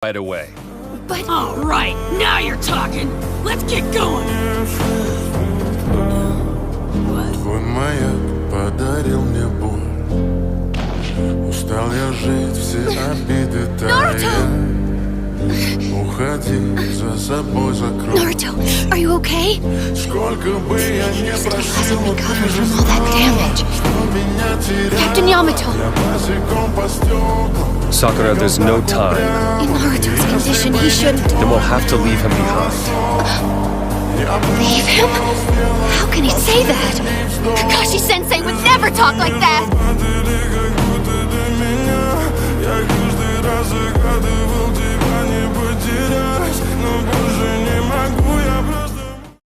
right away. But... All right, now you're talking. Let's get going. Твой маяк подарил мне боль. Устал я жить, все обиды тая. Уходи, за собой закрой. Naruto, are you okay? Сколько бы я не просил, Hasn't recovered from all that damage. меня терял. Captain Yamato, Я босиком по стеклам. Sakura, there's no time. in Naruto's condition, he shouldn't... Then we'll have to leave him behind. Leave him? How can he say that? Kakashi-sensei would never talk like that! Я каждый раз загадывал тебя не потерять.